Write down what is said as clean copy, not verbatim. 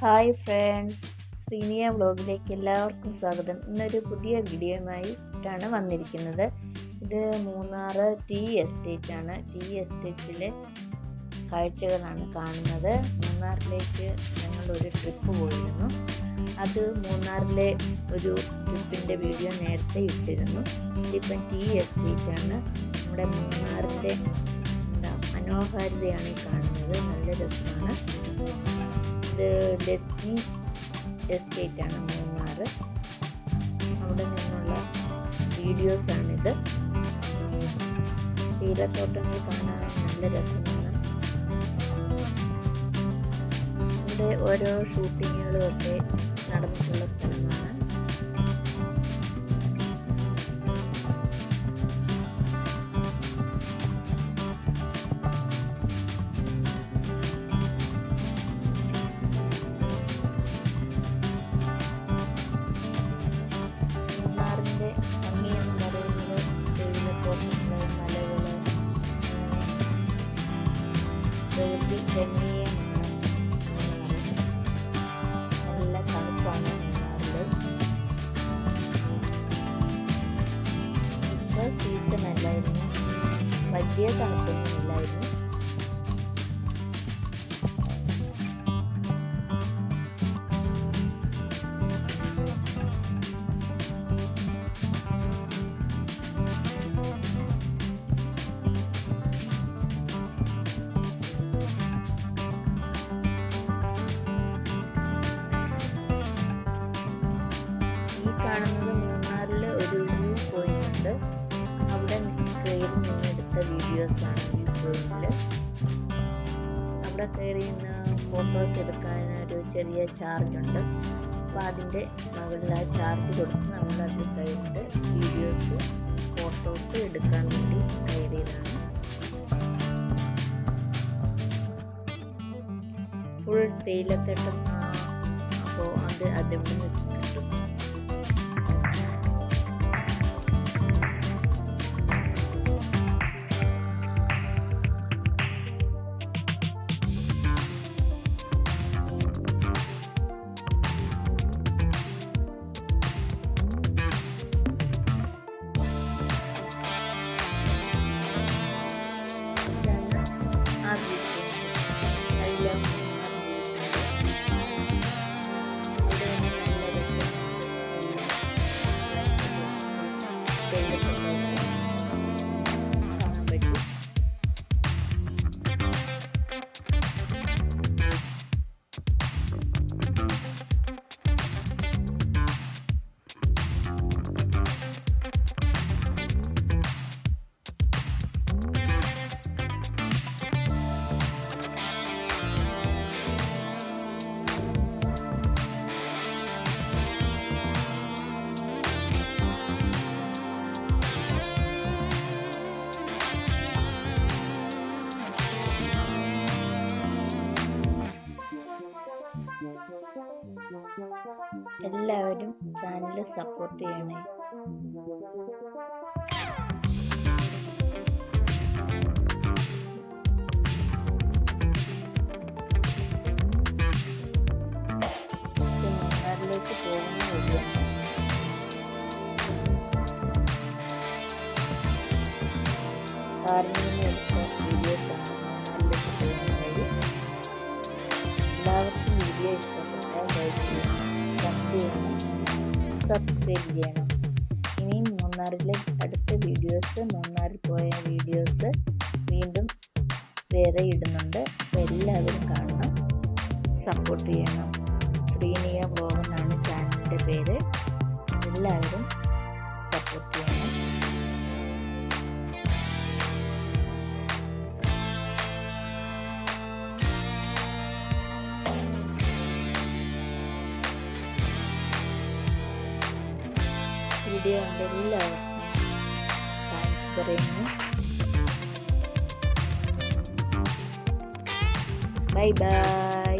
Hi friends, ശ്രീനിയ വ്ളോഗിലേക്ക് എല്ലാവർക്കും സ്വാഗതം. ഇന്നൊരു പുതിയ വീഡിയോയുമായിട്ടാണ് വന്നിരിക്കുന്നത്. ഇത് മൂന്നാർ ടീ എസ്റ്റേറ്റാണ്. ടീ എസ്റ്റേറ്റിലെ കാഴ്ചകളാണ് കാണുന്നത്. മൂന്നാറിലേക്ക് ഞങ്ങളൊരു ട്രിപ്പ് പോയിരുന്നു. അത് മൂന്നാറിലെ ഒരു ട്രിപ്പിൻ്റെ വീഡിയോ നേരത്തെ ഇട്ടിരുന്നു. ഇതിപ്പം ടീ എസ്റ്റേറ്റാണ്. നമ്മുടെ മൂന്നാറിൻ്റെ മനോഹാരിതയാണ് ഈ കാണുന്നത്. നല്ല രസമാണ്. ഇത് ഡെസ്റ്റിനി എസ്റ്റേറ്റാണ് മൂന്നാർ. അവിടെ നിന്നുള്ള വീഡിയോസാണിത്. തേയിലത്തോട്ടങ്ങൾ കാണാൻ നല്ല രസമാണ്. ഇവിടെ ഓരോ ഷൂട്ടിങ്ങുകളും ഒക്കെ നടന്നിട്ടുള്ള സ്ഥലമാണ്. പ്രകൃതി രമണീയമാണ്. നല്ല തണുപ്പാണ് മൂന്നാറിൽ. ഇപ്പോൾ സീസൺ അല്ലായിരുന്നു, വലിയ തണുപ്പൊന്നും ഇല്ലായിരുന്നു. കാണുന്നത് മൂന്നാറിൽ ഒരു വ്യൂ പോയിന്റ് ഉണ്ട്. അവിടെ കയറി നിന്നെടുത്ത വീഡിയോസാണ് വ്യൂ പോയിന്റിൽ. അവിടെ കയറി ഫോട്ടോസ് എടുക്കാൻ ഒരു ചെറിയ ചാർജ് ഉണ്ട്. അപ്പോൾ അതിൻ്റെ മുകളിൽ ആ ചാർജ് കൊടുത്ത് നമ്മളത് കഴിഞ്ഞിട്ട് വീഡിയോസ് ഫോട്ടോസ് എടുക്കാൻ വേണ്ടി കയറിയതാണ്. ഫുൾ തേയിലത്തോട്ടം. അപ്പോൾ അതിവിടെ നിന്ന് കിട്ടും. എല്ലാവരും ചാനൽ സപ്പോർട്ട് ചെയ്യണേ. മൂന്നാറിലേക്ക് പോകുന്ന വഴിയാണ്. കാറിൽ നിന്ന് എടുത്ത വീഡിയോസാണ് മൂന്നാറിലേക്ക് പോകുന്ന വഴി. എല്ലാവർക്കും വീഡിയോ ഇഷ്ടപ്പെട്ടാൽ ലൈക്ക് ചെയ്യണം, സബ്സ്ക്രൈബ് ചെയ്യണം. ഇനിയും മൂന്നാറിലെ അടുത്ത വീഡിയോസ്, മൂന്നാറിൽ പോയ വീഡിയോസ് വീണ്ടും വേറെ ഇടുന്നുണ്ട്. അപ്പോൾ എല്ലാവരും കാണണം, സപ്പോർട്ട് ചെയ്യണം. ശ്രീനിയ വ്ളോഗ് എന്നാണ് ചാനലിൻ്റെ പേര്. എല്ലാവരും സപ്പോർട്ട് ചെയ്യണം. വീഡിയോ കണ്ട എല്ലാവർക്കും താങ്ക്സ് പറയുന്നു. Bye bye.